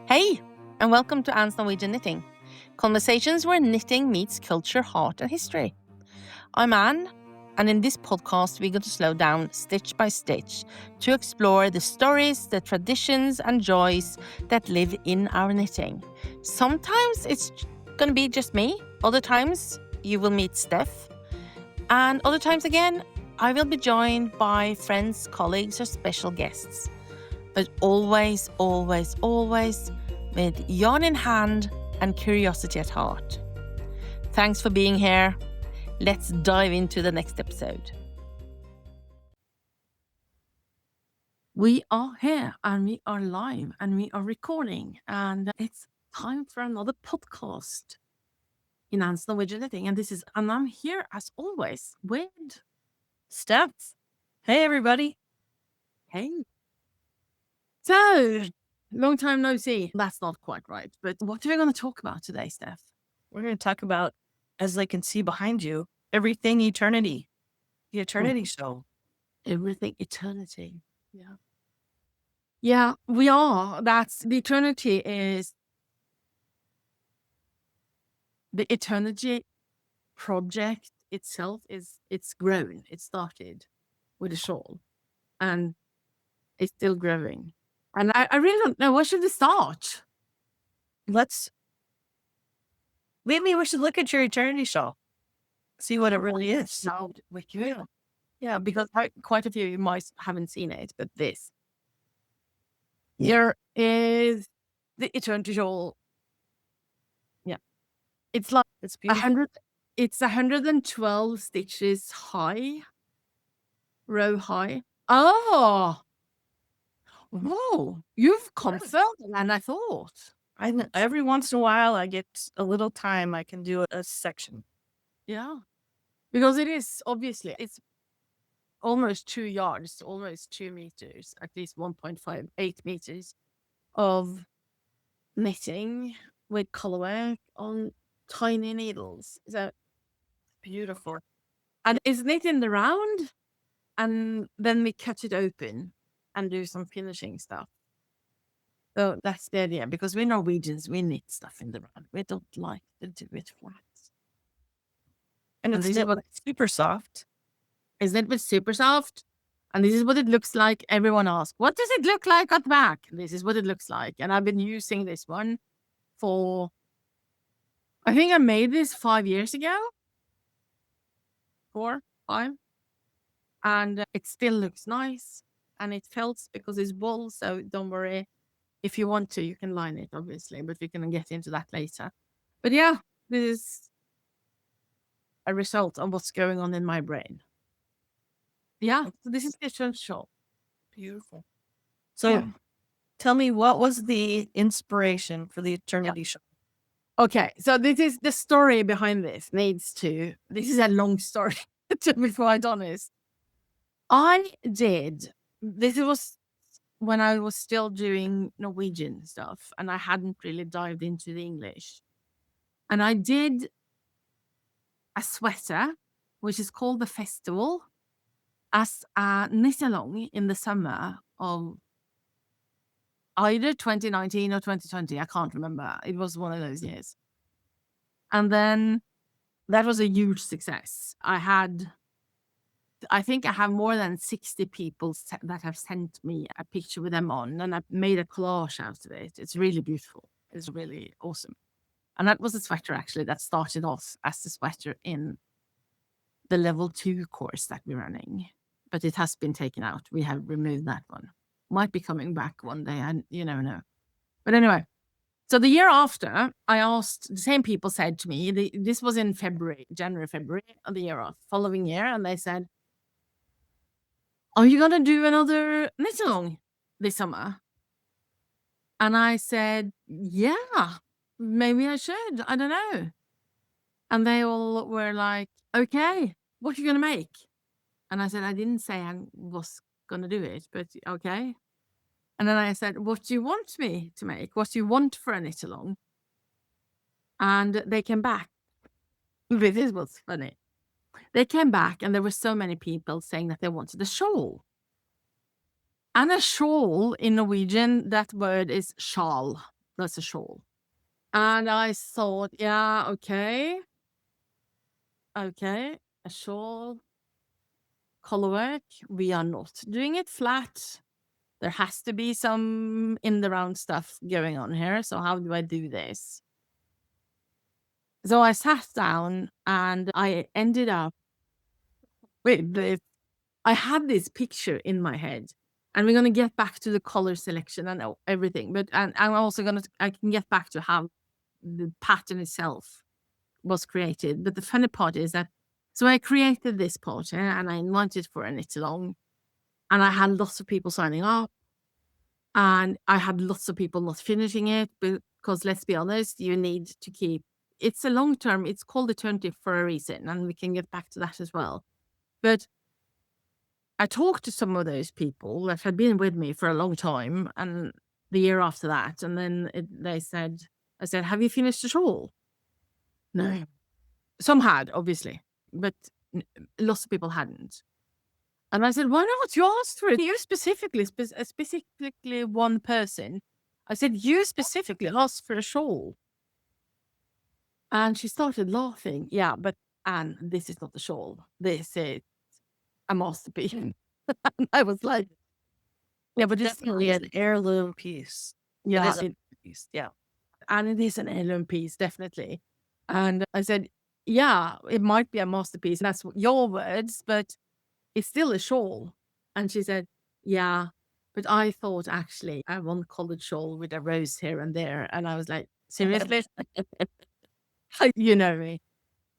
Hey, and welcome to Anne's Norwegian Knitting. Conversations where knitting meets culture, heart, and history. I'm Anne, and in this podcast, we're going to slow down stitch by stitch to explore the stories, the traditions, and joys that live in our knitting. Sometimes it's going to be just me, other times you will meet Steph, and other times again, I will be joined by friends, colleagues, or special guests. But always, always, always with yarn in hand and curiosity at heart. Thanks for being here. Let's dive into the next episode. We are here and we are live and we are recording, and it's time for another podcast in Anne's Norwegian Knitting. And I'm here as always with Steph. Hey, everybody. Hey. So, long time no see. That's not quite right. But what are we going to talk about today, Steph? We're going to talk about, as I can see behind you, everything eternity. The Eternity Shawl. Everything eternity. Yeah. Yeah, we are. That's the eternity is the eternity project itself it's grown. It started with a shawl and it's still growing. And I really don't know, where should we start? Maybe we should look at your Eternity Shawl. See what it really is. No, we could. Yeah, because quite a few of you might haven't seen it, but this. Here is the Eternity Shawl. Yeah. It's like It's beautiful. 100. It's 112 stitches high. Row high. Oh! Whoa! You've come further than I thought. Every once in a while, I get a little time. I can do a section. Yeah. Because it is, obviously, it's almost 2 yards, almost 2 meters, at least 1.58 meters of knitting with colorwork on tiny needles. So Beautiful. and it's knit in the round, and then we cut it open and do some finishing stuff. So that's the idea, because we're Norwegians, we knit stuff in the round. We don't like to do it flat. And And it's this is what super soft. is knit with super soft. And this is what it looks like. Everyone asks, what does it look like at the back? This is what it looks like. And I've been using this one for, I think I made this 5 years ago. 4, 5. And it still looks nice. And it felts because it's wool, so don't worry. If you want to, you can line it, obviously, but we can get into that later. But yeah, this is a result of what's going on in my brain. Yeah, so this is the Eternity Shawl. Beautiful. So tell me, what was the inspiration for the Eternity Shawl? Okay, so this is the story behind this. This is a long story, to be quite honest. This was when I was still doing Norwegian stuff and I hadn't really dived into the English. And I did a sweater, which is called the Festival, as a knit-along in the summer of either 2019 or 2020. I can't remember. It was one of those years. And then that was a huge success. I think I have more than 60 people that have sent me a picture with them on, and I've made a collage out of it. It's really beautiful. It's really awesome. And that was a sweater, actually, that started off as the sweater in the level 2 course that we're running. But it has been taken out. We have removed that one. Might be coming back one day, and you never know. But anyway, so the year after, I asked, the same people said to me, this was in January, February of the year following year, and they said, are you going to do another knit-along this summer? And I said, yeah, maybe I should. I don't know. And they all were like, okay, what are you going to make? And I said, I didn't say I was going to do it, but okay. And then I said, what do you want me to make? What do you want for a knit-along? And they came back. This was funny. They came back and there were so many people saying that they wanted a shawl. And a shawl in Norwegian, that word is shawl. that's a shawl. And I thought, yeah, okay, a shawl, colorwork. We are not doing it flat. There has to be some in the round stuff going on here. So how do I do this? So I sat down and I ended up with this. I had this picture in my head, and we're gonna get back to the color selection and everything. But and I'm also I can get back to how the pattern itself was created. But the funny part is that so I created this part and I invited for a knit along, and I had lots of people signing up, and I had lots of people not finishing it because let's be honest, you need to keep. It's a long term. It's called Eternity for a reason, and we can get back to that as well. But I talked to some of those people that had been with me for a long time, and the year after that, and then they said, "I said, have you finished the shawl?" No, some had obviously, but lots of people hadn't. And I said, "Why not? You asked for it. You specifically, specifically one person." I said, "You specifically asked for a shawl," and she started laughing. Yeah, but Anne, this is not a shawl. This is a masterpiece. And I was like, Yeah, but it's definitely an heirloom piece. yeah, It is a piece. Yeah. and it is an heirloom piece, definitely. And I said, yeah, it might be a masterpiece. That's your words, but it's still a shawl. And she said, yeah, but I thought actually I want colored shawl with a rose here and there. And I was like, seriously? You know me.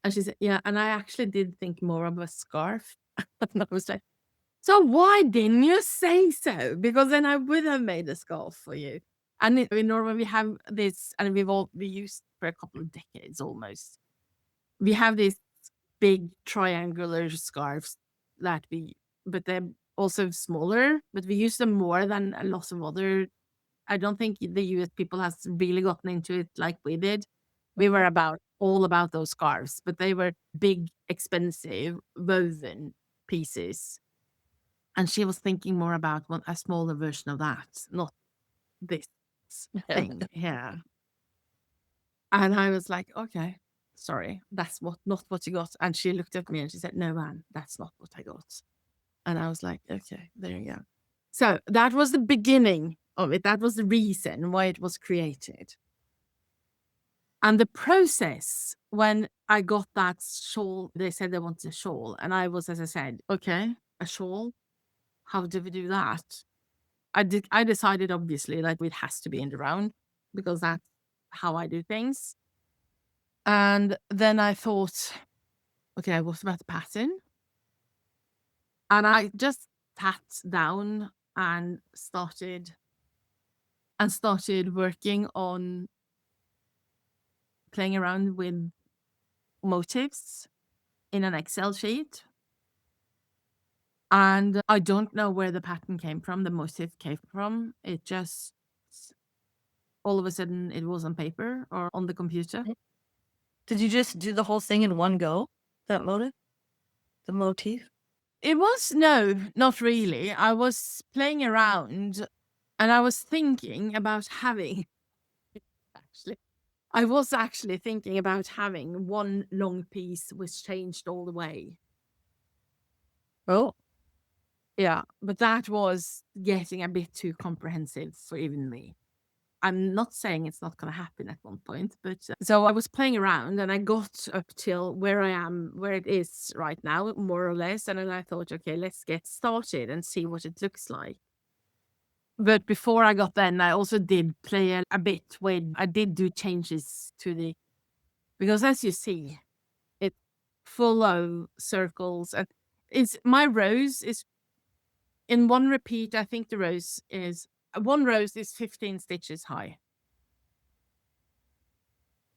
And she said, yeah. And I actually did think more of a scarf. And I was like, so why didn't you say so? Because then I would have made a scarf for you. And in Norway, we have this, and we used for a couple of decades almost. We have these big triangular scarves but they're also smaller, but we use them more than a lot of other. I don't think the US people has really gotten into it like we did. We were all about those scarves, but they were big, expensive, woven pieces. And she was thinking more about a smaller version of that, not this thing here. And I was like, okay, sorry, that's not what you got. And she looked at me and she said, no, Anne, that's not what I got. And I was like, okay, there you go. So that was the beginning of it. That was the reason why it was created. And the process when I got that shawl, they said they wanted a shawl. And I was, as I said, okay, a shawl. How do we do that? I decided obviously like it has to be in the round because that's how I do things. And then I thought, okay, what about the pattern? And I just sat down and started working on playing around with motifs in an Excel sheet. And I don't know where the pattern came from, the motif came from. It just all of a sudden it was on paper or on the computer. Did you just do the whole thing in one go? That motive? The motif? It was no, not really. I was playing around and I was thinking about having actually I was actually thinking about having one long piece which changed all the way. Oh. Yeah, but that was getting a bit too comprehensive for even me. I'm not saying it's not going to happen at one point, but so I was playing around and I got up till where I am, where it is right now, more or less. And then I thought, okay, let's get started and see what it looks like. But before I got then, I also did play a bit with, I did do changes to because as you see, it's full of circles. And my rose is in one repeat. I think one rose is 15 stitches high.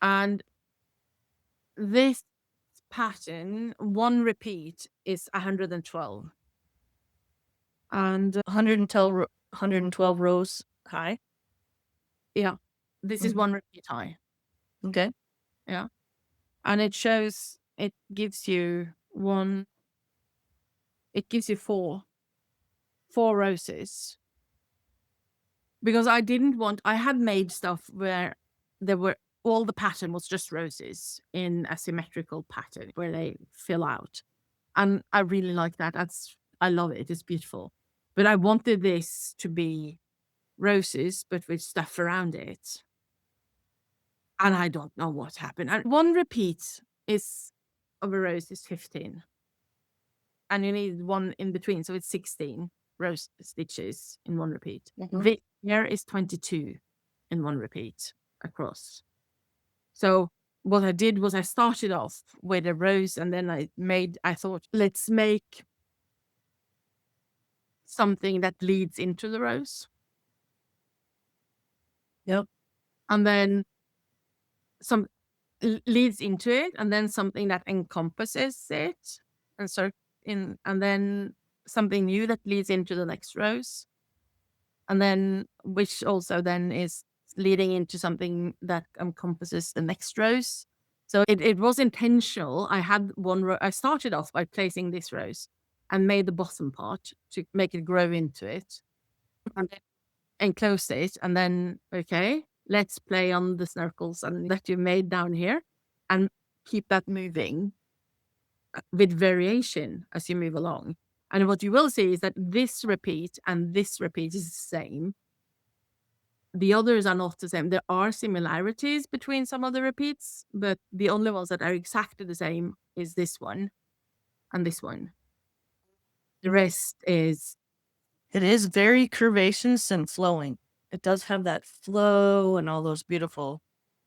And this pattern, one repeat is 112. And 112 rows high. yeah, this is one repeat high. Okay. Yeah. And it gives you four roses. because I had made stuff where all the pattern was just roses in a symmetrical pattern where they fill out. And I really like that. I love it. It's beautiful. But I wanted this to be roses, but with stuff around it. And I don't know what happened. And one repeat is of a rose is 15. And you need one in between. So it's 16 rose stitches in one repeat. Mhm. Here is 22 in one repeat across. So what I did was I started off with a rose, and then I thought, let's make something that leads into the rose. Yep. And then some leads into it, and then something that encompasses it, and then something new that leads into the next rose, and then which also then is leading into something that encompasses the next rose. So it was intentional. I had one row. I started off by placing this rose and made the bottom part to make it grow into it, and then enclose it, and then okay, let's play on the circles and that you made down here, and keep that moving with variation as you move along. And what you will see is that this repeat and this repeat is the same. The others are not the same. There are similarities between some of the repeats, but the only ones that are exactly the same is this one and this one. The rest is, It is very curvaceous and flowing. It does have that flow and all those beautiful.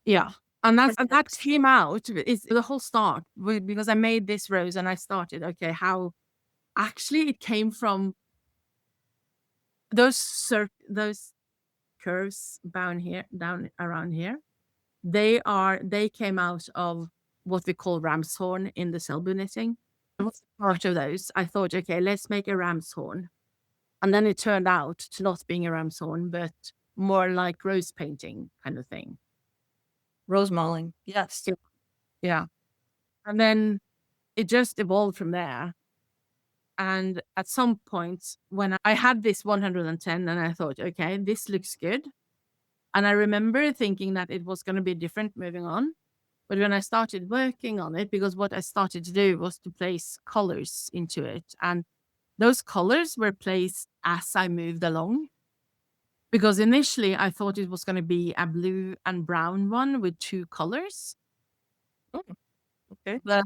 yeah. And that came out, is the whole start, because I made this rose and I started, okay, how actually it came from those curves down around here. They came out of what we call ram's horn in the Selbu knitting. And what's part of those? I thought, okay, let's make a ram's horn. And then it turned out to not being a ram's horn, but more like rose painting kind of thing. Rose mauling. Yes. Yeah. And then it just evolved from there. And at some point, when I had this 110, and I thought, okay, this looks good. And I remember thinking that it was going to be different moving on. But when I started working on it, because what I started to do was to place colors into it. And those colors were placed as I moved along. Because initially I thought it was going to be a blue and brown one with 2 colors. Okay. But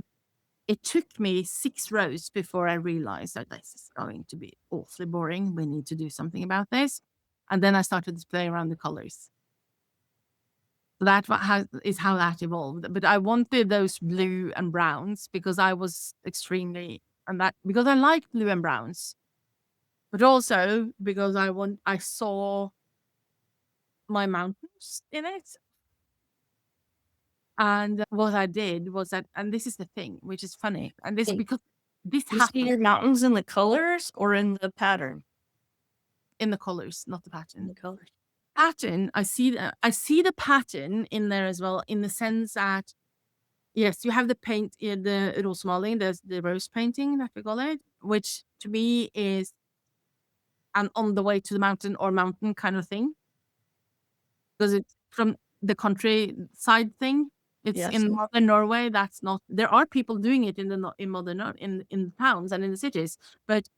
it took me 6 rows before I realized that this is going to be awfully boring. We need to do something about this. And then I started to play around the colors. That is how that evolved. But I wanted those blue and browns because I was because I like blue and browns, but also because I saw my mountains in it. And what I did was that, and this is the thing, which is funny, and this because this You see happened your mountains in the colors or in the pattern? in the colors, not the In pattern. the colors. Pattern, I see the pattern in there as well, in the sense that yes, you have the paint, the rosmaling, there's the rose painting that we call it, which to me is an on the way to the mountain or mountain kind of thing. Because it's from the countryside thing. It's Yes. in modern Norway. That's not. There are people doing it in modern in towns and in the cities, but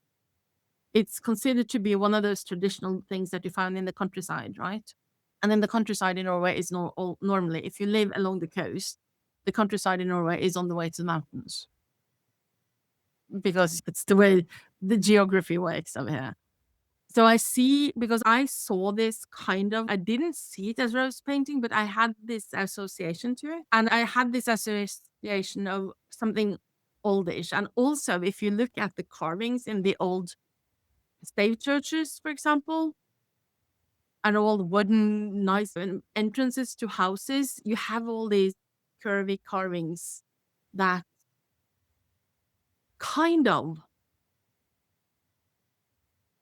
it's considered to be one of those traditional things that you find in the countryside, right? And then the countryside in Norway is normally, if you live along the coast, the countryside in Norway is on the way to the mountains because it's the way the geography works over here. So because I saw this I didn't see it as rose painting, but I had this association to it. And I had this association of something oldish. And also, if you look at the carvings in the old stave churches, for example, and all the wooden nice entrances to houses, you have all these curvy carvings that kind of,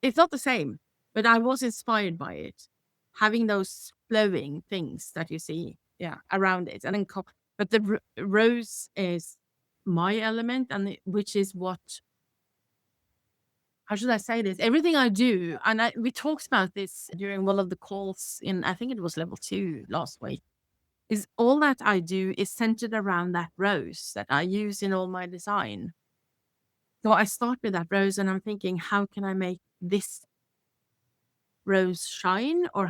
it's not the same, but I was inspired by it, having those flowing things that you see, around it, and then but the rose is my element, and which is what how should I say this? Everything I do, and we talked about this during one of the calls in, I think it was level 2 last week, is all that I do is centered around that rose that I use in all my design. So I start with that rose and I'm thinking, how can I make this rose shine? Or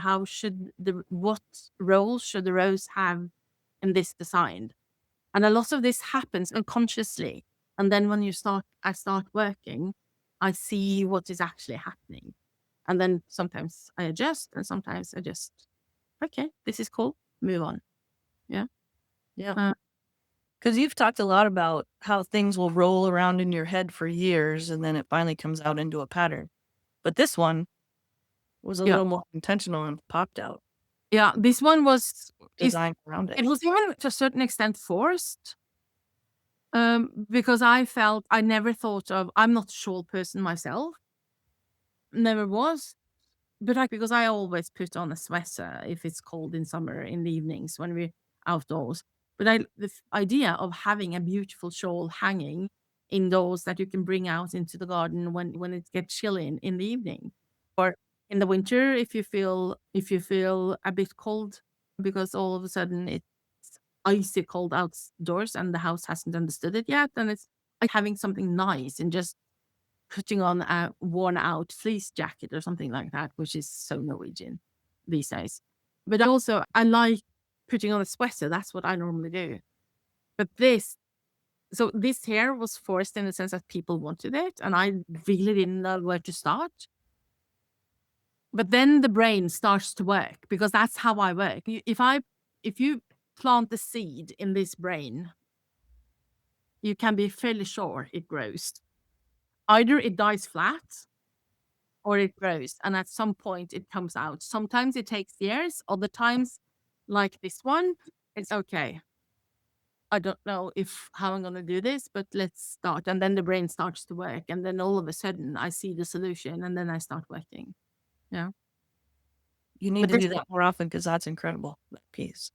what role should the rose have in this design? And a lot of this happens unconsciously. And then when I start working, I see what is actually happening. And then sometimes I adjust and sometimes I just, okay, this is cool, move on. Yeah. Yeah. Because you've talked a lot about how things will roll around in your head for years and then it finally comes out into a pattern. But this one was a Yeah. little more intentional and popped out, Yeah. This one was, designed around it. it was even to a certain extent forced. Because I never thought of, I'm not a shawl person myself, never was. But because I always put on a sweater if it's cold in summer in the evenings when we're outdoors. But the idea of having a beautiful shawl hanging indoors that you can bring out into the garden when it gets chilly in the evening, or in the winter if you feel a bit cold because all of a sudden it's icy cold outdoors and the house hasn't understood it yet, and it's like having something nice and just putting on a worn out fleece jacket or something like that, which is so Norwegian these days. But also, I like putting on a sweater. That's what I normally do. But this here was forced in the sense that people wanted it, and I really didn't know where to start. But then the brain starts to work because that's how I work. If you plant the seed in this brain, you can be fairly sure it grows. Either it dies flat or it grows, and at some point it comes out. Sometimes it takes years, other times, like this one, it's okay. I don't know how I'm gonna do this, but let's start. And then the brain starts to work, and then all of a sudden I see the solution, and then I start working. Yeah. You need But to do that more often because that's incredible, that piece.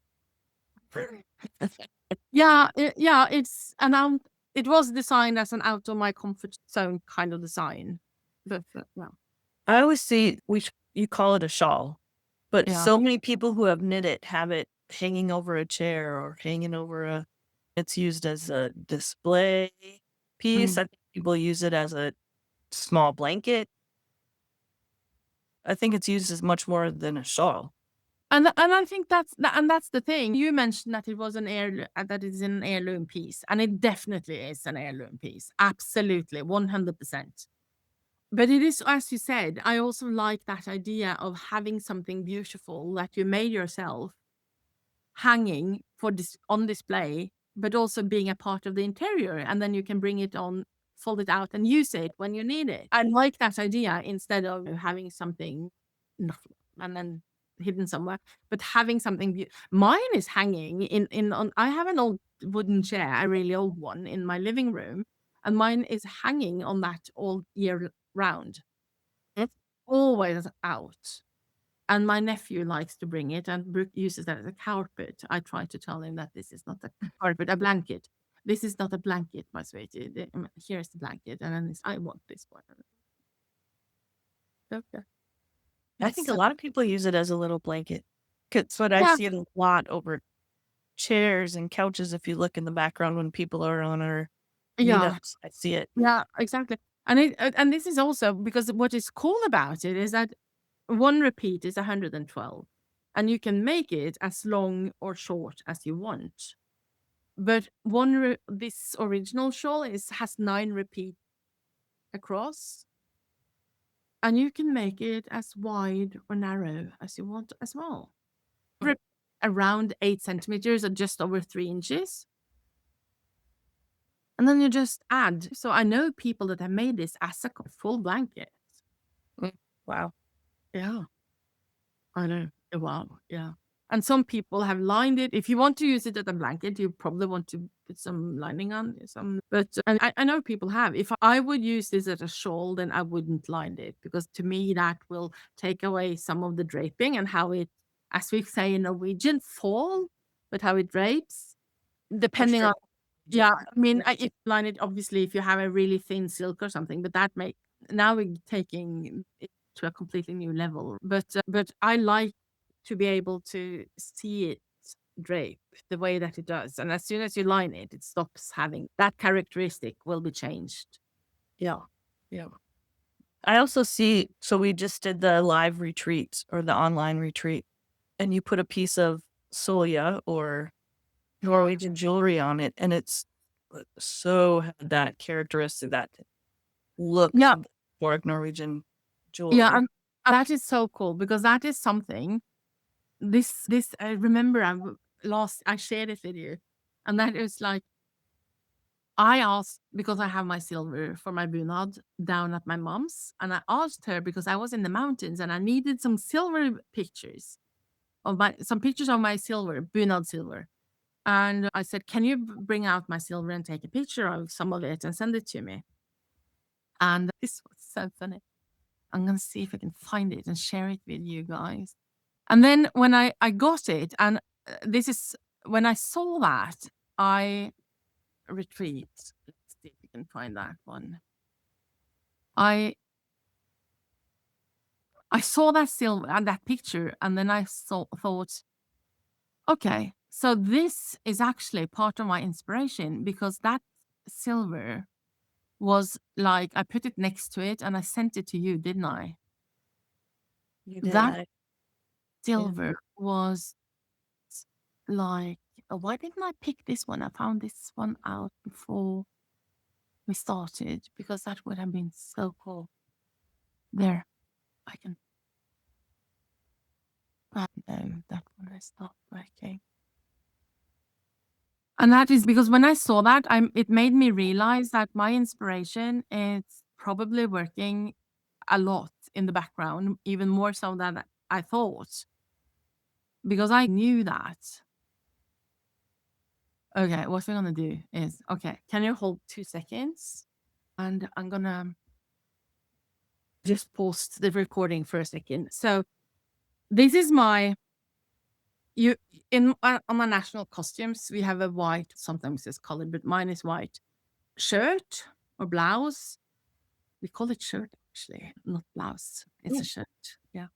yeah, it was designed as an out of my comfort zone kind of design. But yeah. I always see you call it a shawl, but Yeah. so many people who have knit it have it hanging over a chair or hanging over it's used as a display piece. Mm. I think people use it as a small blanket. I think it's used as much more than a shawl. And I think that's the thing. You mentioned that it was that is an heirloom piece, and it definitely is an heirloom piece. Absolutely, 100%. But it is, as you said, I also like that idea of having something beautiful that you made yourself hanging on display, but also being a part of the interior, and then you can bring it on, fold it out, and use it when you need it. I like that idea instead of having something and then hidden somewhere, but having something. Mine is hanging on. I have an old wooden chair, a really old one, in my living room, and mine is hanging on that all year round. It's always out. And my nephew likes to bring it and uses that as a carpet. I try to tell him that this is not a carpet, a blanket. This is not a blanket, my sweetie. Here's the blanket, and then I want this one. Okay. I think a lot of people use it as a little blanket. Cause what I Yeah, see it a lot over chairs and couches. If you look in the background when people are on our yeah, meetups, I see it. yeah, exactly. And this is also because what is cool about it is that one repeat is 112, and you can make it as long or short as you want. But this original shawl has 9 repeats across, and you can make it as wide or narrow as you want as well. Around 8 centimeters or just over 3 inches. And then you just add. So I know people that have made this as a full blanket. Mm, wow. Yeah, I know. Wow. Yeah. And some people have lined it. If you want to use it as a blanket, you probably want to put some lining on but and I know people have. If I would use this as a shawl, then I wouldn't line it because to me that will take away some of the draping and how it, as we say in Norwegian, fall, but how it drapes, depending sure. on, yeah, I mean, if you line it, obviously, if you have a really thin silk or something, but that now we're taking it to a completely new level. But I like to be able to see it drape the way that it does. And as soon as you line it, it stops having that characteristic will be changed. Yeah. Yeah. I also see, so we just did the live retreat or the online retreat, and you put a piece of soya or Norwegian jewelry on it, and it's so had that characteristic, that look Yeah. of the historic Norwegian Yeah. jewelry. And that is so cool because that is something this I remember I shared it with you. And that is like I asked because I have my silver for my bunad down at my mom's, and I asked her because I was in the mountains and I needed some silver pictures of some pictures of my silver, bunad silver. And I said, "Can you bring out my silver and take a picture of some of it and send it to me?" And this was so funny. I'm gonna see if I can find it and share it with you guys. And then when I got it, and this is when I saw that, I retreat. Let's see if we can find that one. I saw that silver and that picture, and then I thought, okay, so this is actually part of my inspiration because that silver was like I put it next to it and I sent it to you, didn't I? You did. That Yeah. silver was like, why didn't I pick this one? I found this one out before we started because that would have been so cool. There, I can. No, that one is not working. And that is because when I saw that, it made me realize that my inspiration is probably working a lot in the background, even more so than I thought, because I knew that. Okay, what we're gonna do is, okay, can you hold 2 seconds? And I'm gonna just pause the recording for a second. So this is my on my national costumes, we have a white, sometimes it's colored, but mine is white shirt or blouse. We call it shirt actually, not blouse. It's a shirt. Yeah.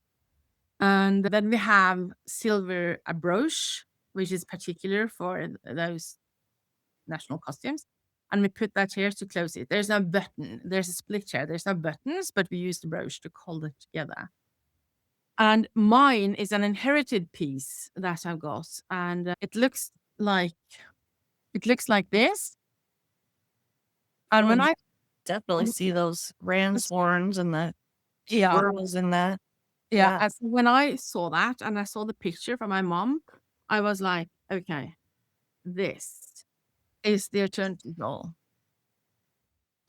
And then we have silver a brooch, which is particular for those national costumes. And we put that here to close it. There's no button. There's a split here. There's no buttons, but we use the brooch to hold it together. And mine is an inherited piece that I've got, and it looks like this. And Oh, when you I definitely see those ram's horns and the yeah, swirls in that. yeah, Yeah. and so when I saw that and I saw the picture from my mom, I was like, okay, this is the Eternity Shawl.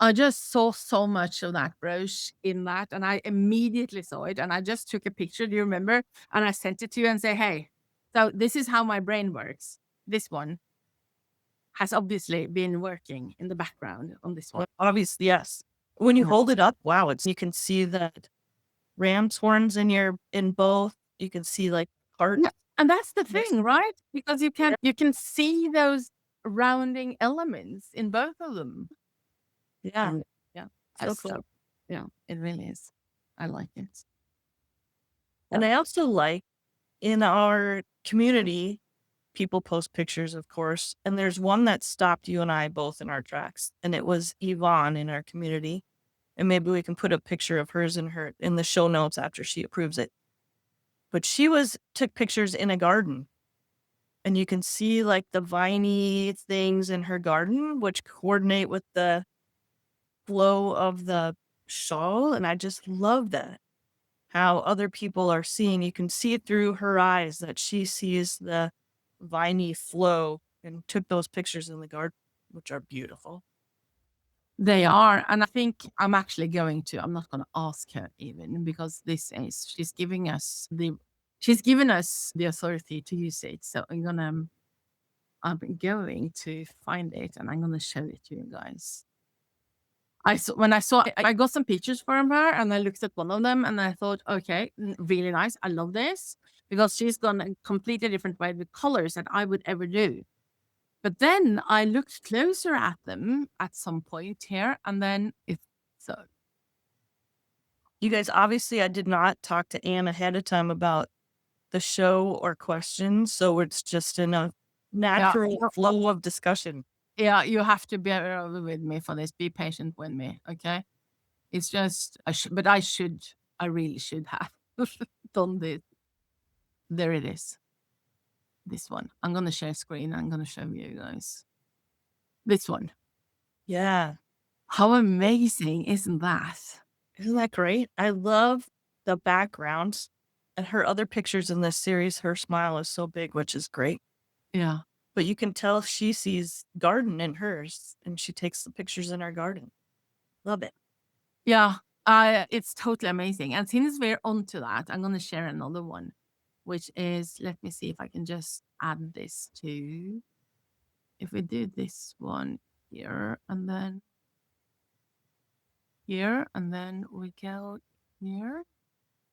I just saw so much of that brooch in that, and I immediately saw it, and I just took a picture. Do you remember? And I sent it to you and say, "Hey, so this is how my brain works. This one has obviously been working in the background on this one." Well, obviously, yes. When you Yeah, hold it up, wow, you can see that ram's horns in both. You can see like heart. yeah, and that's the Yes. thing, right? Because Yeah. you can see those rounding elements in both of them. Yeah. And yeah, So cool. yeah, it really is. I like it. And I also like in our community, people post pictures, of course. And there's one that stopped you and I both in our tracks. And it was Yvonne in our community. And maybe we can put a picture of hers in the show notes after she approves it. But she took pictures in a garden. And you can see like the viney things in her garden, which coordinate with the flow of the shawl. And I just love that. How other people are seeing, you can see it through her eyes that she sees the viney flow and took those pictures in the garden, which are beautiful. They are, and I think I'm actually I'm not gonna ask her even because she's given us the authority to use it. So I'm going to find it and I'm gonna show it to you guys. When I saw I got some pictures from her and I looked at one of them and I thought, okay, really nice. I love this because she's gone a completely different way with colors that I would ever do. But then I looked closer at them at some point here, and then it's so You guys, obviously, I did not talk to Anne ahead of time about the show or questions, so it's just in a Yeah, natural flow of discussion. yeah, you have to bear with me for this. Be patient with me, okay? It's just, but I really should have done this. There it is. This one. I'm gonna share screen. I'm gonna show you guys. This one. Yeah. How amazing isn't that? Isn't that great? I love the backgrounds and her other pictures in this series. Her smile is so big, which is great. Yeah. But you can tell she sees garden in hers and she takes the pictures in our garden. Love it. Yeah. It's totally amazing. And since we're onto that, I'm gonna share another one, which is, let me see if I can just add this to, if we do this one here and then here, and then we go here.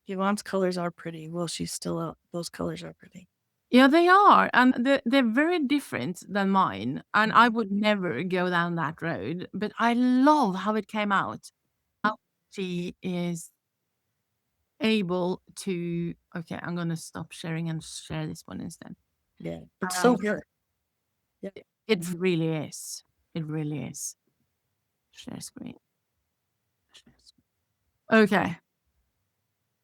Yvonne's colors are pretty. Well, she's still out. Those colors are pretty. Yeah, they are. And they're very different than mine. And I would never go down that road, but I love how it came out. How she is able to, okay, I'm going to stop sharing and share this one instead. Yeah. It's so Um, good. Yeah. It really is. It really is. Share screen. Share screen. Okay.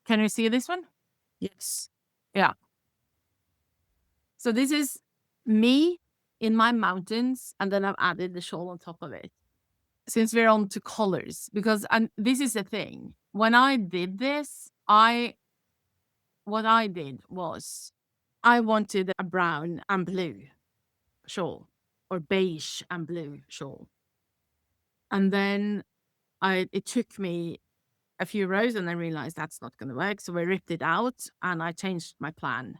Can you see this one? Yes. Yeah. So this is me in my mountains, and then I've added the shawl on top of it. Since we're on to colors, because, and this is the thing, when I did this, what I did was I wanted a brown and blue shawl, or beige and blue shawl. And then it took me a few rows and I realized that's not going to work. So I ripped it out and I changed my plan.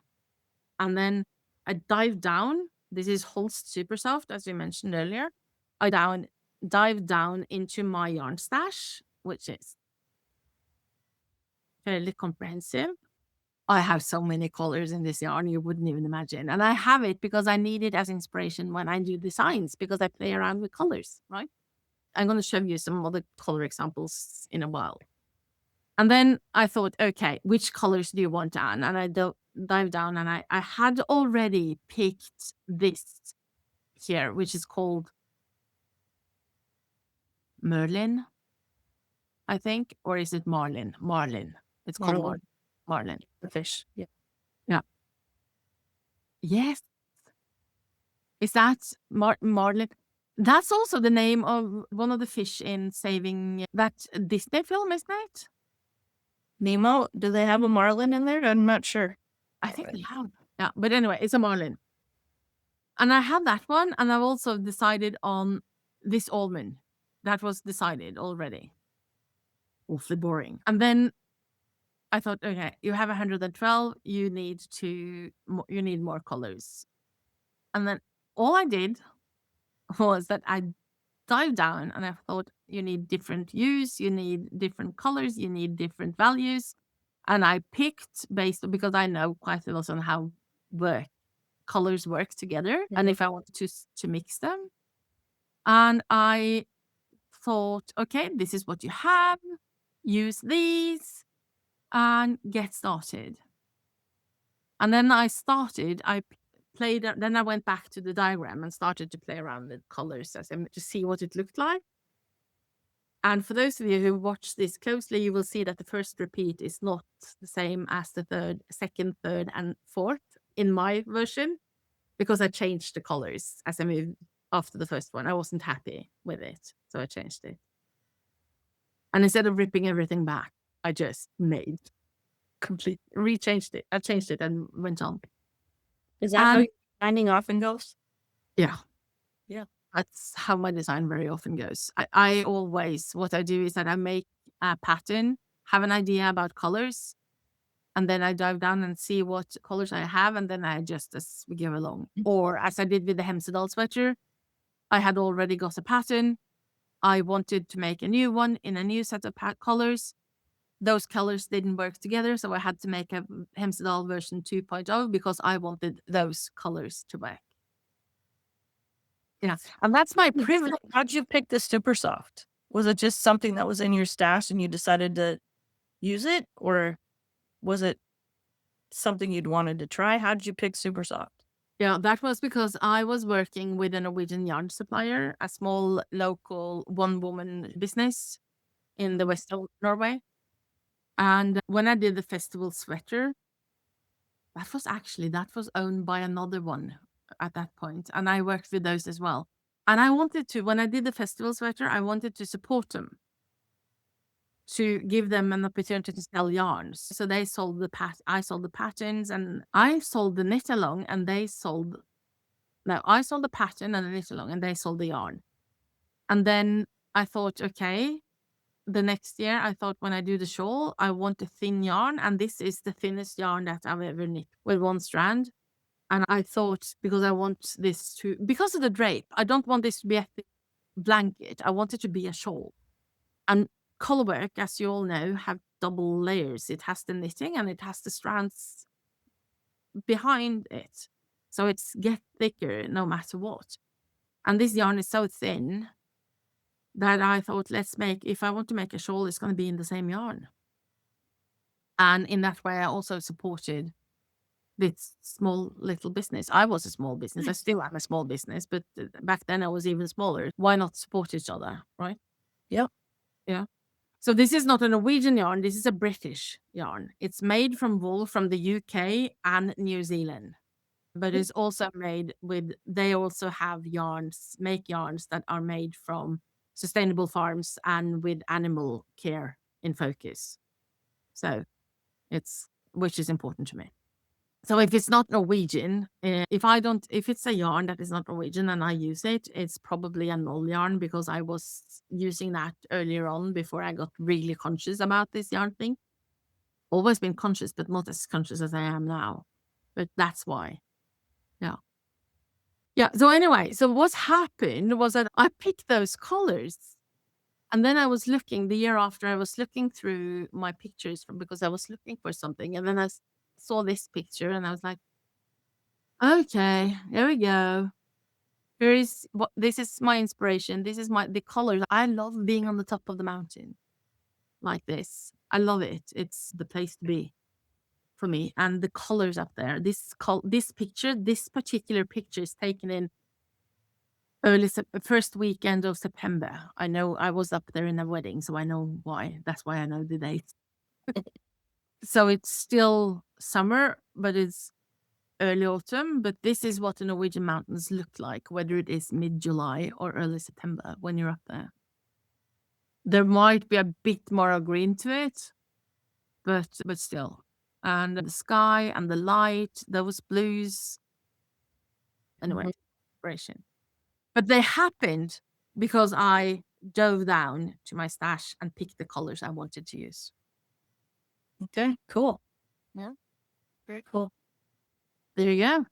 And then I dived down. This is Holst Super Soft, as we mentioned earlier. I dived down into my yarn stash, which is fairly comprehensive. I have so many colors in this yarn you wouldn't even imagine. And I have it because I need it as inspiration when I do designs, because I play around with colors, right? I'm going to show you some other color examples in a while. And then I thought, okay, which colors do you want, Anne? And I dived down and I had already picked this here, which is called Merlin, I think. Or is it Marlin? Marlin. It's called Marlin. Marlin. The fish. Yeah. Yeah. Yes. Is that Marlin? That's also the name of one of the fish in Saving, that Disney film, isn't it? Nemo. Do they have a marlin in there? I'm not sure. I think they have. Yeah. But anyway, it's a marlin. And I had that one. And I've also decided on this almond. That was decided already. Awfully boring. And then I thought, okay, you have 112. You need more colors. And then all I did was that I dived down and I thought, you need different hues, you need different colors, you need different values. And I picked because I know quite a lot on how colors work together and if I wanted to mix them. And I thought, okay, this is what you have, use these and get started. And then I played, then I went back to the diagram and started to play around with colors to see what it looked like. And for those of you who watch this closely, you will see that the first repeat is not the same as the second, third, and fourth in my version, because I changed the colors as I moved after the first one. I wasn't happy with it, so I changed it. And instead of ripping everything back, I just rechanged it. I changed it and went on. Is that how your designing often goes? Yeah. Yeah. That's how my design very often goes. I always, what I do is that I make a pattern, have an idea about colors, and then I dive down and see what colors I have, and then I adjust as we go along. Or as I did with the Hemsedal sweater, I had already got a pattern. I wanted to make a new one in a new set of colors. Those colors didn't work together, so I had to make a Hemsedal version 2.0 because I wanted those colors to work. Yeah, and that's my privilege. How'd you pick the super soft? Was it just something that was in your stash and you decided to use it, or was it something you'd wanted to try? How did you pick super soft? Yeah, that was because I was working with a Norwegian yarn supplier, a small local one-woman business in the west of Norway. And when I did the festival sweater, that was owned by another one at that point, and I worked with those as well. And I wanted to, when I did the festival sweater, I wanted to support them, to give them an opportunity to sell yarns. So they sold I sold the patterns, and I sold the knit along, and they sold no, I sold the pattern and the knit along, and they sold the yarn. And then I thought, okay, the next year I thought, when I do the shawl, I want a thin yarn, and this is the thinnest yarn that I've ever knit with one strand. And I thought, because I want this to, because of the drape, I don't want this to be a thick blanket. I want it to be a shawl. And colorwork, as you all know, have double layers. It has the knitting and it has the strands behind it. So it's get thicker no matter what. And this yarn is so thin that I thought, if I want to make a shawl, it's going to be in the same yarn. And in that way, I also supported this small little business. I was a small business. I still am a small business, but back then I was even smaller. Why not support each other, right? Yep. Yeah. So this is not a Norwegian yarn. This is a British yarn. It's made from wool from the UK and New Zealand, but it's also made with, they also have make yarns that are made from sustainable farms and with animal care in focus. So which is important to me. So if it's not Norwegian, if it's a yarn that is not Norwegian and I use it, it's probably a null yarn, because I was using that earlier on before I got really conscious about this yarn thing. Always been conscious, but not as conscious as I am now. But that's why. Yeah. Yeah. So anyway, so what happened was that I picked those colors. And then I was looking the year after, I was looking through my pictures because I was looking for something. And then I saw this picture and I was like, okay, there we go. This is my inspiration. This is the colors. I love being on the top of the mountain like this. I love it. It's the place to be for me. And the colors up there. This particular picture is taken in first weekend of September. I know I was up there in a wedding, so I know why. That's why I know the date. So it's still summer, but it's early autumn. But this is what the Norwegian mountains look like, whether it is mid-July or early September when you're up there. There might be a bit more green to it, but still. And the sky and the light, those blues. Anyway, inspiration. But they happened because I dove down to my stash and picked the colors I wanted to use. Okay, cool. Yeah. Very cool. There you go.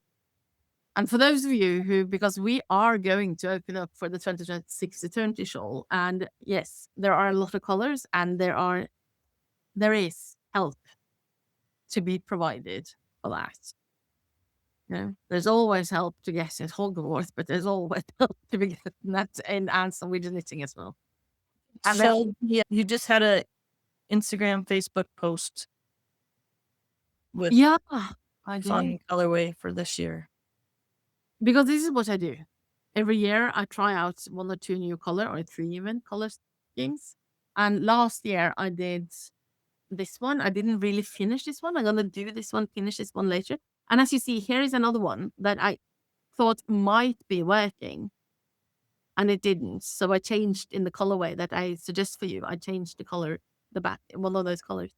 And for those of you because we are going to open up for the 2026 Eternity Shawl, and yes, there are a lot of colors, and there is help to be provided for that. There's always help to get at Hogwarts, but there's always help to be getting that in and Norwegian knitting as well. And So you just had a Instagram, Facebook post with yeah, I do. fun colorway for this year. Because this is what I do. Every year I try out 1 or 2 new color, or 3 even color schemes. And last year I did this one. I didn't really finish this one. I'm gonna do this one, finish this one later. And as you see, here is another one that I thought might be working, and it didn't. So I changed in the colorway that I suggest for you. I changed the color, the back, one of those colors.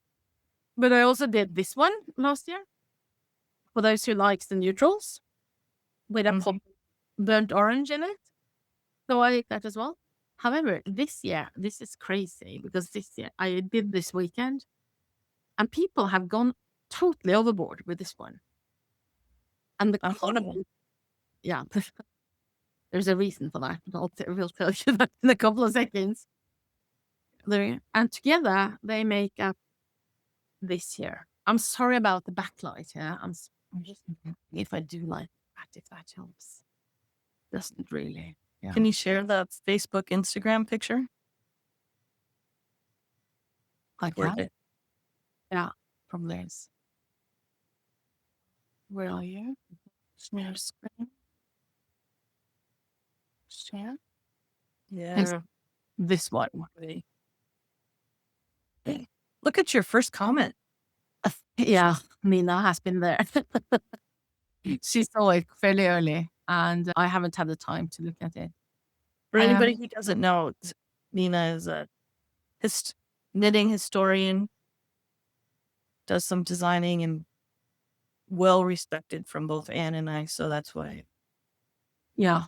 But I also did this one last year for those who likes the neutrals with a pop burnt orange in it. So I like that as well. However, this year, this is crazy, because this year I did this weekend and people have gone totally overboard with this one. And yeah, there's a reason for that. We'll tell you that in a couple of seconds. And together they make up this year. I'm sorry about the backlight here. I'm just thinking if I do like that, if that helps. Doesn't really. Yeah. Can you share the Facebook, Instagram picture? I can. Yeah, probably is. Where are you? Share screen. Share. Yeah. This one. Hey, look at your first comment. Yeah, Nina has been there. She saw it fairly early, and I haven't had the time to look at it. For anybody who doesn't know, Nina is a knitting historian, does some designing, and well respected from both Anne and I. So that's why. Yeah,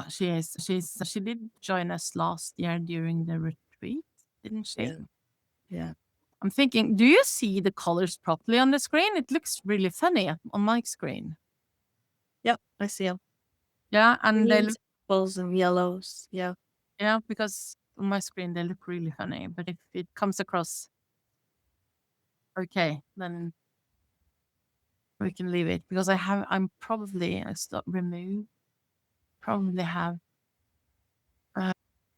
she is. She did join us last year during the retreat, didn't she? Yeah. Yeah. I'm thinking, do you see the colors properly on the screen? It looks really funny on my screen. Yep. I see them. Yeah, and they Greens, look, purples, and yellows. Yeah. yeah, because on my screen they look really funny. But if it comes across okay, then we can leave it because I'm probably I stop remove. Probably have.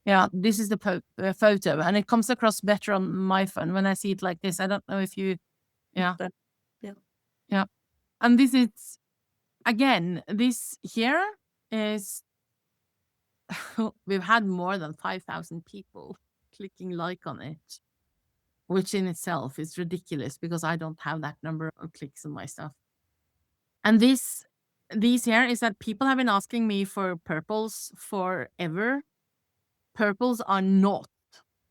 Yeah, this is the photo, and it comes across better on my phone when I see it like this. I don't know if you, yeah, Yeah. yeah, and this is again. This here is we've had more than 5,000 people clicking like on it, which in itself is ridiculous because I don't have that number of clicks on my stuff. And these here is that people have been asking me for purples forever. Purples are not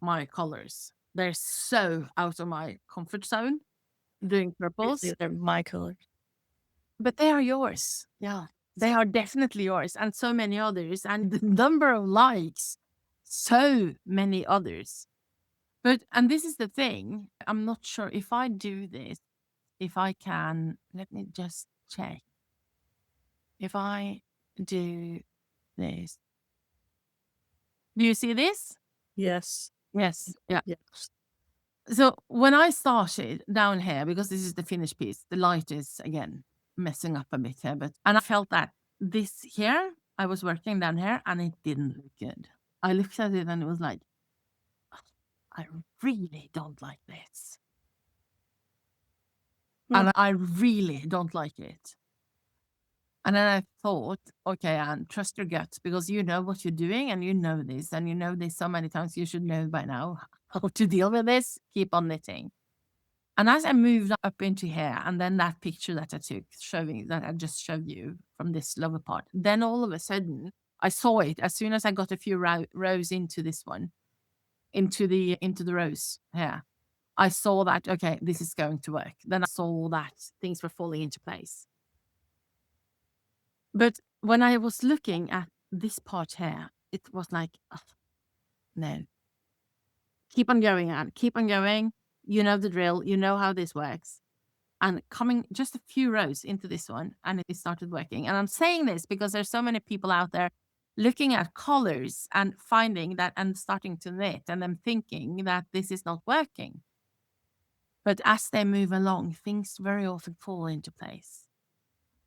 my colors. They're so out of my comfort zone doing purples. They're my colors. But they are yours. Yeah. They are definitely yours. And so many others. And the number of likes, so many others. And this is the thing. I'm not sure if I do this, if I can, let me just check. If I do this, do you see this? Yes. Yes. Yeah. Yes. So when I started down here, because this is the finished piece, the light is again messing up a bit here, and I felt that this here, I was working down here and it didn't look good. I looked at it and it was like, I really don't like this. And I really don't like it. And then I thought, okay, Anne, trust your gut because you know what you're doing and you know this so many times, you should know by now how to deal with this. Keep on knitting. And as I moved up into here, and then that picture that I took showing that I just showed you from this lower part, then all of a sudden I saw it as soon as I got a few rows into this one, into the rows here. I saw that, okay, this is going to work. Then I saw that things were falling into place. But when I was looking at this part here, it was like, oh, no. Keep on going, Anne. Keep on going. You know the drill. You know how this works. And coming just a few rows into this one, and it started working. And I'm saying this because there's so many people out there looking at colors and finding that and starting to knit and then thinking that this is not working. But as they move along, things very often fall into place.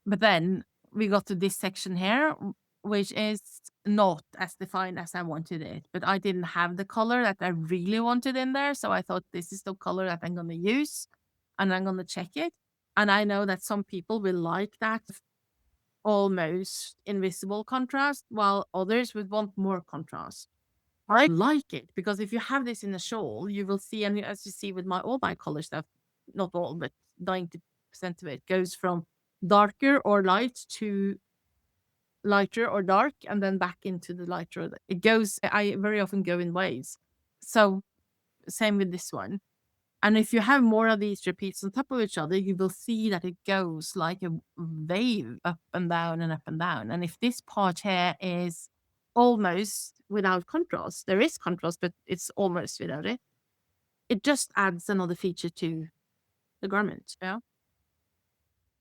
But then we got to this section here, which is not as defined as I wanted it. But I didn't have the color that I really wanted in there. So I thought this is the color that I'm going to use and I'm going to check it. And I know that some people will like that almost invisible contrast, while others would want more contrast. I like it because if you have this in a shawl, you will see, and as you see with all my color stuff, not all, but 90% of it goes from darker or light to lighter or dark, and then back into the lighter. It goes, I very often go in waves. So same with this one. And if you have more of these repeats on top of each other, you will see that it goes like a wave up and down and up and down. And if this part here is almost without contrast, there is contrast, but it's almost without it, it just adds another feature to the garment. Yeah.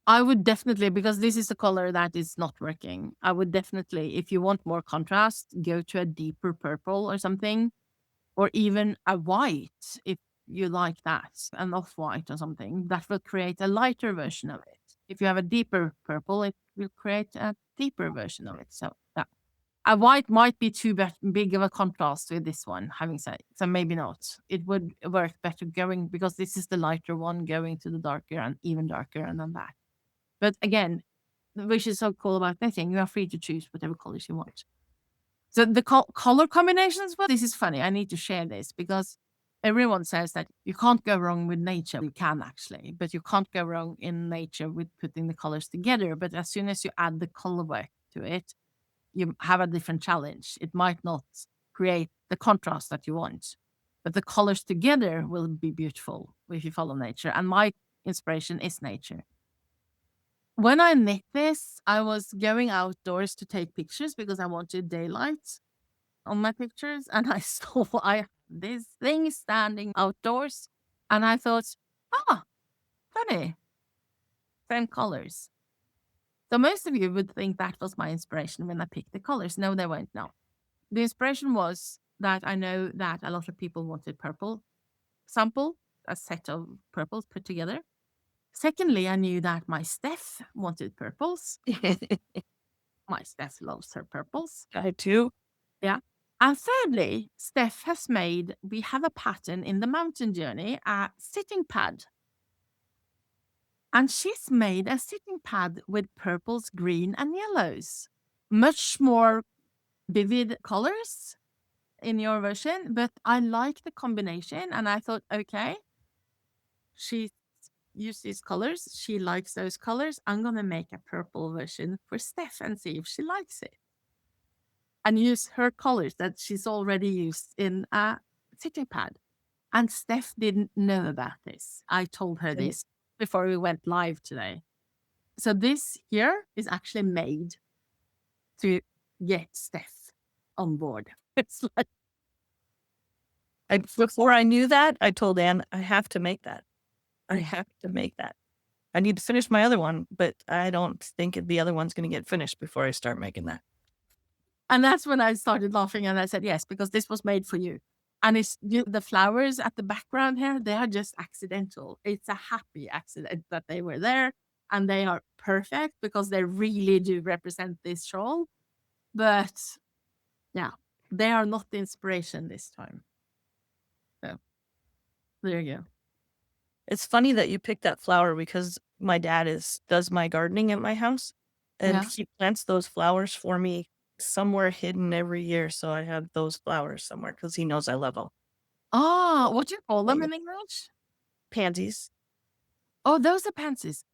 I would definitely, because this is the color that is not working, I would definitely, if you want more contrast, go to a deeper purple or something, or even a white if you like that, an off-white or something. That will create a lighter version of it. If you have a deeper purple, it will create a deeper version of it. So, yeah. A white might be too big of a contrast with this one, having said, so maybe not. It would work better going, because this is the lighter one going to the darker and even darker and then that. But again, which is so cool about knitting, you are free to choose whatever colors you want. So the color combinations, well, this is funny. I need to share this because everyone says that you can't go wrong with nature. You can actually, but you can't go wrong in nature with putting the colors together. But as soon as you add the colorwork to it, you have a different challenge. It might not create the contrast that you want, but the colors together will be beautiful if you follow nature. And my inspiration is nature. When I knit this, I was going outdoors to take pictures because I wanted daylight on my pictures, and I saw this thing standing outdoors, and I thought, funny, same colors. So most of you would think that was my inspiration when I picked the colors. No, they won't. No, the inspiration was that I know that a lot of people wanted purple sample, a set of purples put together. Secondly, I knew that my Steph wanted purples. My Steph loves her purples. I too. Yeah. And thirdly, Steph we have a pattern in the mountain journey, a sitting pad. And she's made a sitting pad with purples, green, and yellows. Much more vivid colors in your version, but I like the combination. And I thought, okay, she used these colors. She likes those colors. I'm going to make a purple version for Steph and see if she likes it. And use her colors that she's already used in a sitting pad. And Steph didn't know about this. I told her this before we went live today. So this here is actually made to get Steph on board. It's like, before I knew that, I told Anne, I have to make that. I have to make that. I need to finish my other one, but I don't think the other one's going to get finished before I start making that. and that's when I started laughing, and I said, yes, because this was made for you. And it's the flowers at the background here, they are just accidental. It's a happy accident that they were there, and they are perfect because they really do represent this shawl. But yeah, they are not the inspiration this time. So there you go. It's funny that you picked that flower because my dad does my gardening at my house, and Yeah. he plants those flowers for me somewhere hidden every year. So I have those flowers somewhere because he knows I love them. Oh, what do you call them in English? Pansies. Oh, those are pansies.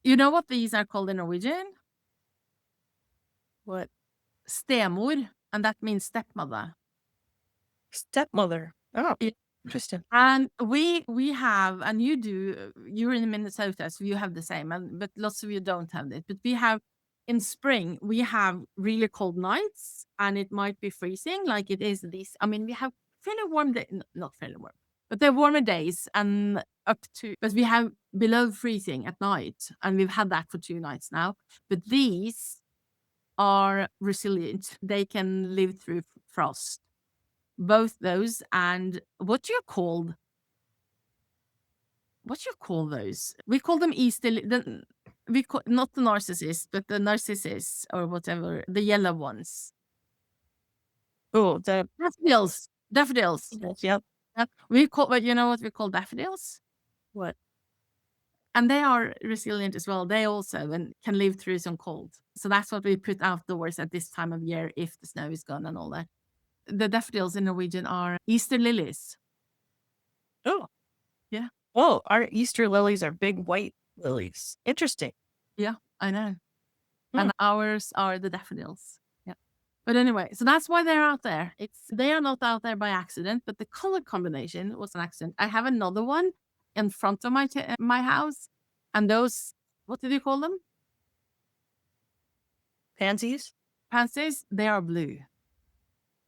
You know what these are called in Norwegian? What? Stemor, and that means stepmother. Stepmother. Oh, Yeah. interesting. And we have, and you do, you're in Minnesota, so you have the same, but lots of you don't have it. But we have, in spring, we have really cold nights, and it might be freezing like it is this. I mean, we have fairly warm days, not fairly warm, but they're warmer days, and but we have below freezing at night, and we've had that for 2 nights now. But these are resilient. They can live through frost. Both those, and what you call those? We call them Easter. We call not the narcissist, but the narcissus or whatever, the yellow ones. Oh, the Daffodils. Daffodils. yep. We call, but you know what we call daffodils? What? And they are resilient as well. They also can live through some cold. So that's what we put outdoors at this time of year if the snow is gone and all that. The daffodils in Norwegian are Easter lilies. Oh, yeah. Oh, our Easter lilies are big white lilies. Interesting. Yeah, I know. And ours are the daffodils. Yeah. But anyway, so that's why they're out there. They are not out there by accident, but the color combination was an accident. I have another one in front of my house, and those, what did you call them? Pansies? Pansies. They are blue.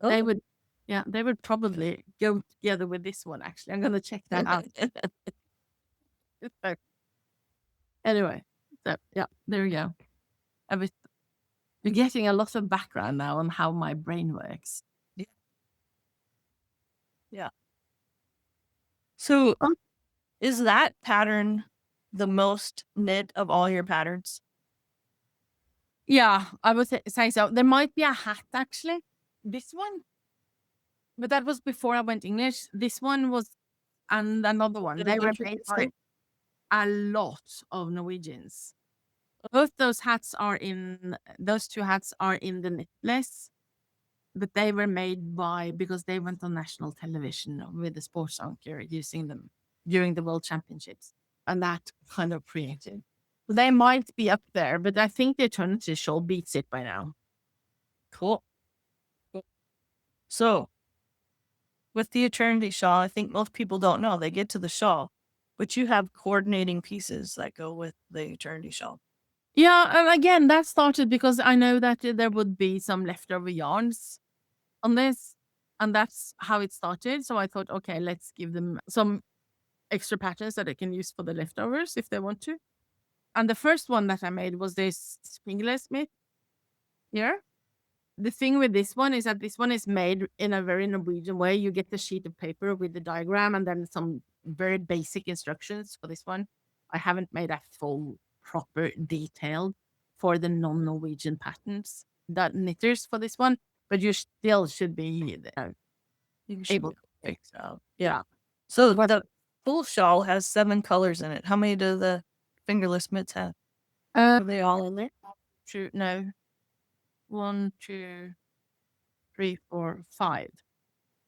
Oh. They would probably go together with this one. Actually, I'm gonna check that out. So, anyway, so yeah, there we go. You're getting a lot of background now on how my brain works. Yeah. So, is that pattern the most knit of all your patterns? Yeah, I would say so. There might be a hat actually. This one, but that was before I went English. This one was, and another one. Did a They were bunch of made kids by too? a lot of Norwegians. Both those hats are in. Those two hats are in the Necklace, but they were made by because they went on national television with the sports anchor using them during the World Championships, and that kind of created. They might be up there, but I think the Eternity Shawl beats it by now. Cool. So, with the Eternity Shawl, I think most people don't know. They get to the shawl, but you have coordinating pieces that go with the Eternity Shawl. Yeah, and again, that started because I know that there would be some leftover yarns on this, and that's how it started. So I thought, okay, let's give them some extra patterns that they can use for the leftovers if they want to. And the first one that I made was this springless mitt here. The thing with this one is that this one is made in a very Norwegian way. You get the sheet of paper with the diagram and then some very basic instructions for this one. I haven't made a full, proper, detailed for the non-Norwegian patterns, that knitters for this one, but you still should be You should able be to okay. fix it. Yeah. So But the full shawl has 7 colors in it. How many do the fingerless mitts have? Are they all in there? no, 1, 2, 3, 4, 5.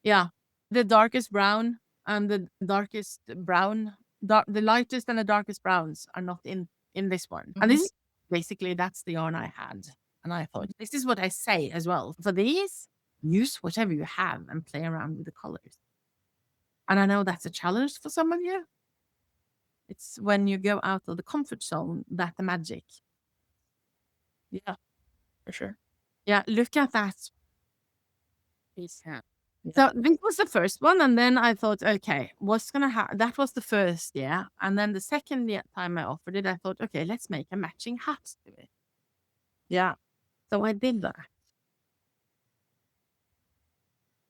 Yeah. The darkest brown and the darkest brown, the lightest and the darkest browns are not in this one. And this is basically that's the yarn I had. And I thought, this is what I say as well. For these, use whatever you have and play around with the colors. And I know that's a challenge for some of you. It's when you go out of the comfort zone that the magic. Yeah, for sure. Yeah, look at that piece here. Yeah. So this was the first one, and then I thought, okay, what's gonna happen? That was the first, yeah, and then the second time I offered it, I thought, okay, let's make a matching hat to it. Yeah. So I did that.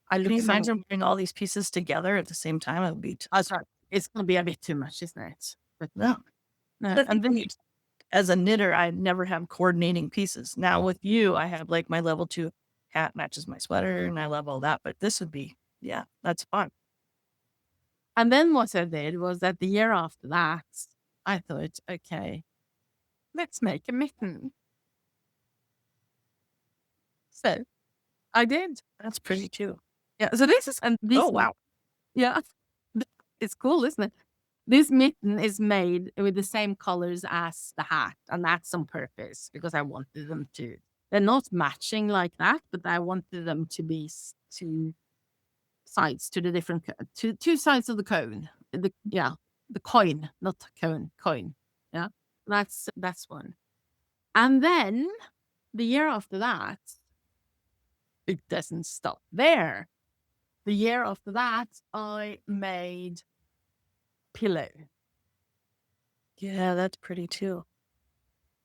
I Can you looked imagine putting all these pieces together at the same time? It would be sorry, it's gonna be a bit too much, isn't it? But no. no, The and thing then is, as a knitter, I never have coordinating pieces. Now with you, I have like my level 2 hat matches my sweater and I love all that, but this would be, yeah, that's fun. what I did was that the year after that, I thought, okay, let's make a mitten. So I did. That's pretty too. Yeah. So this is and this. Oh, wow. Yeah, it's cool, isn't it? This mitten is made with the same colors as the hat, and that's on purpose because I wanted them to. They're not matching like that, but I wanted them to be two sides to the different two sides of the cone. The coin, not cone, coin. Yeah, that's one. And then the year after that, it doesn't stop there. The year after that, I made pillow. Yeah, that's pretty too.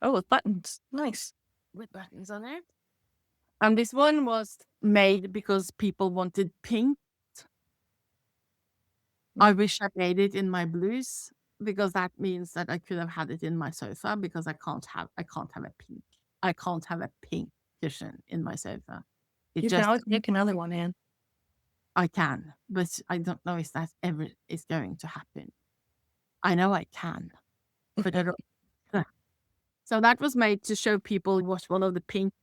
Oh, with buttons. Nice. With buttons on it. And this one was made because people wanted pink. I wish I made it in my blues because that means that I could have had it in my sofa because I can't have a pink. I can't have a pink cushion in my sofa. It You can just always make another one, Anne. I can, but I don't know if that ever is going to happen. I know I can, but I don't. So that was made to show people what one of the pink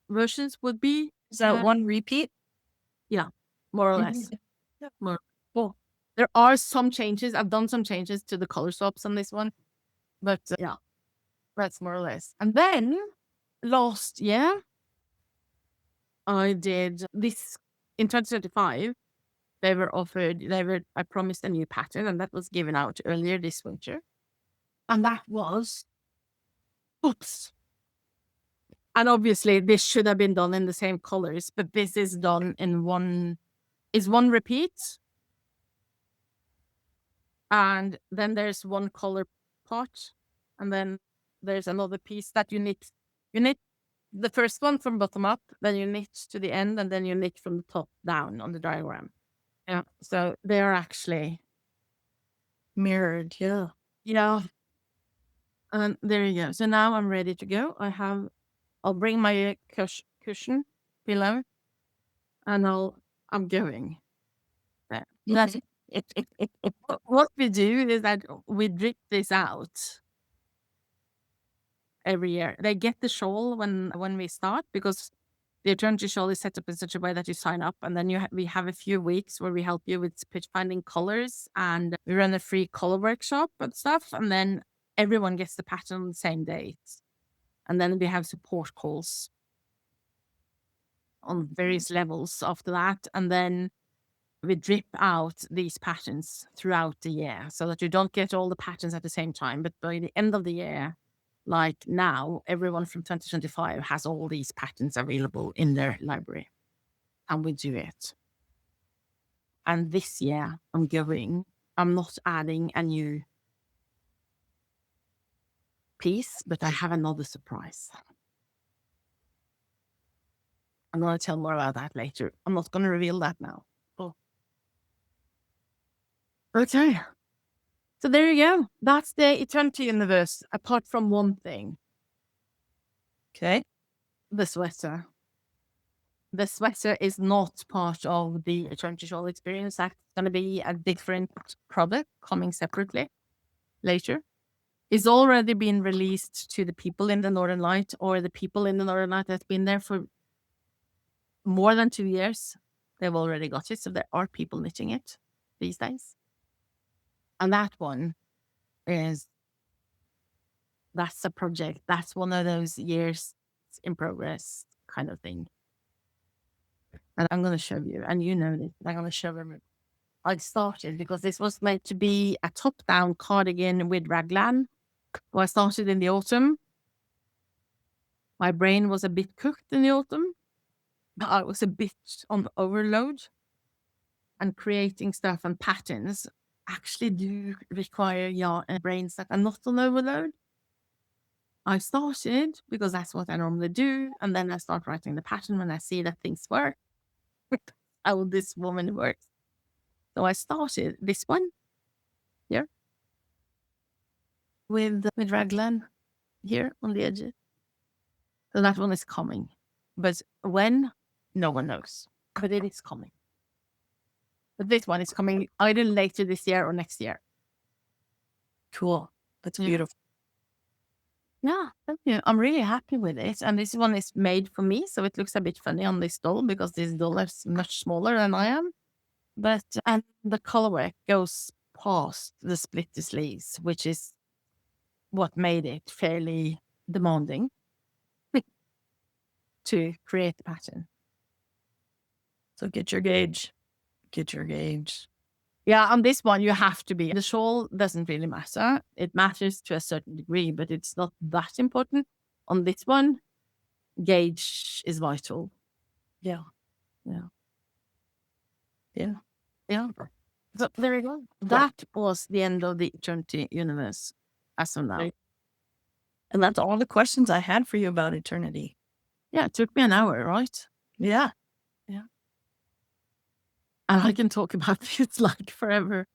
versions would be. Is that one repeat? Yeah, more or less. Yeah. More. Cool. There are some changes. I've done some changes to the color swaps on this one, but yeah, that's more or less. And then last year, I did this in 2025. I promised a new pattern, and that was given out earlier this winter. And that was, oops. And obviously, this should have been done in the same colors, but this is done in one repeat. And then there's one color pot, and then there's another piece that you knit. You knit the first one from bottom up, then you knit to the end, and then you knit from the top down on the diagram. Yeah, so they're actually Mirrored. Yeah. And there you go. So now I'm ready to go. I have I'll bring my cushion pillow, and I'm going there. That's what we do is that we drip this out every year. They get the shawl when we start, because the Eternity Shawl is set up in such a way that you sign up, and then we have a few weeks where we help you with pitch finding colors, and we run a free color workshop and stuff, and then everyone gets the pattern on the same date. And then we have support calls on various levels after that, and then we drip out these patterns throughout the year so that you don't get all the patterns at the same time. But by the end of the year, like now, everyone from 2025 has all these patterns available in their library, and we do it. And this year, I'm not adding a new piece, but I have another surprise. I'm going to tell more about that later. I'm not going to reveal that now. Oh. Okay. So there you go. That's the Eternity universe, apart from one thing. Okay. The sweater. The sweater is not part of the Eternity Shawl experience. That's going to be a different product coming separately later. It's already been released to the people in the Northern Light, or the people in the Northern Light that's been there for more than 2 years. They've already got it. So there are people knitting it these days. And that one that's a project. That's one of those years in progress kind of thing. And I'm going to show you, and you know this, I'm going to show them. I started because this was meant to be a top-down cardigan with raglan. So I started in the autumn. My brain was a bit cooked in the autumn. I was a bit on overload, and creating stuff and patterns actually do require brains that are not on overload. I started because that's what I normally do, and then I start writing the pattern when I see that things work. How this woman works. So I started this one here with raglan here on the edges. So that one is coming, but when, no one knows, but it is coming. But this one is coming either later this year or next year. Cool. That's beautiful. Yeah, thank you. I'm really happy with it. And this one is made for me, so it looks a bit funny on this doll because this doll is much smaller than I am. And the colorwork goes past the split sleeves, which is what made it fairly demanding to create the pattern. So get your gauge. Get your gauge. Yeah, on this one, you have to be. The shawl doesn't really matter. It matters to a certain degree, but it's not that important. On this one, gauge is vital. Yeah. Yeah. Yeah. Yeah. So there you go. That was the end of the Eternity universe as of now. Right. And that's all the questions I had for you about Eternity. Yeah, it took me an hour, right? Yeah. Yeah. And I can talk about this like forever.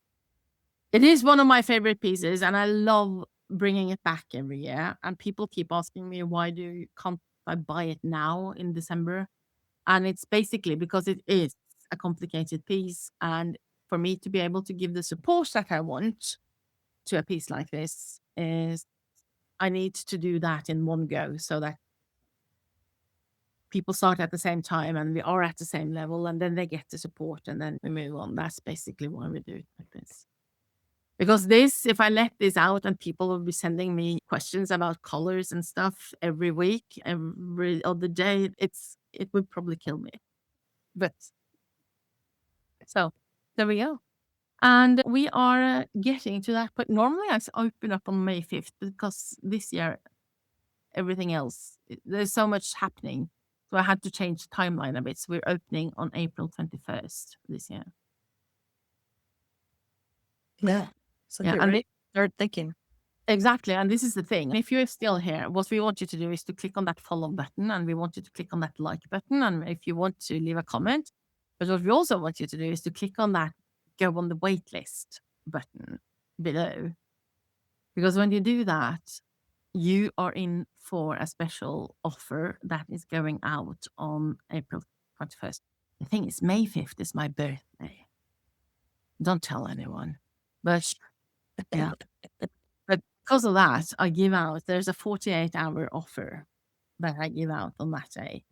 It is one of my favorite pieces, and I love bringing it back every year. And people keep asking me, can't I buy it now in December? And it's basically because it is a complicated piece. And for me to be able to give the support that I want to a piece like this is I need to do that in one go so that people start at the same time and we are at the same level, and then they get the support and then we move on. That's basically why we do it like this. Because if I let this out and people will be sending me questions about colors and stuff every week, every other day, it would probably kill me. But so there we go. And we are getting to that. But normally I open up on May 5th because this year, everything else, there's so much happening. So I had to change the timeline a bit. So we're opening on April 21st this year. Yeah. So Yeah, get ready. Start thinking. Exactly. And this is the thing. If you're still here, what we want you to do is to click on that follow button, and we want you to click on that like button. And if you want to leave a comment, but what we also want you to do is to click on that go on the wait list button below. Because when you do that, you are in for a special offer that is going out on April 21st. The thing is, May 5th is my birthday. Don't tell anyone. But yeah. But because of that, I give out, there's a 48-hour offer that I give out on that day.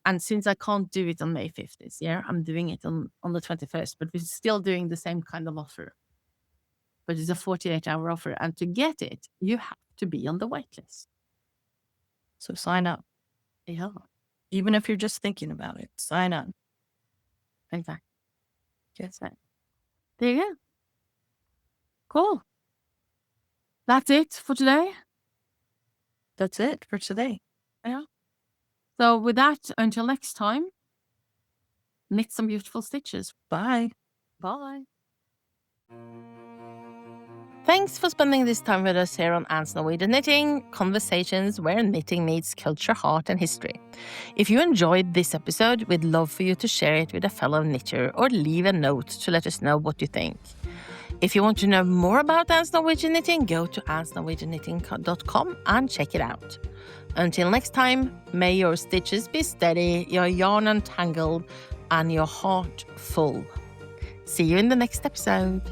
And since I can't do it on May 5th this year, I'm doing it on the 21st, but we're still doing the same kind of offer. But it's a 48-hour offer. And to get it, you have to be on the waitlist. So sign up. Yeah, Even if you're just thinking about it, sign up. exactly. Yes. There you go. Cool. That's it for today. That's it for today. Yeah. So with that, until next time, knit some beautiful stitches. Bye. Bye. Thanks for spending this time with us here on Anne's Norwegian Knitting, conversations where knitting meets culture, heart, and history. If you enjoyed this episode, we'd love for you to share it with a fellow knitter or leave a note to let us know what you think. If you want to know more about Anne's Norwegian Knitting, go to annesnorwegianknitting.com and check it out. Until next time, may your stitches be steady, your yarn untangled, and your heart full. See you in the next episode.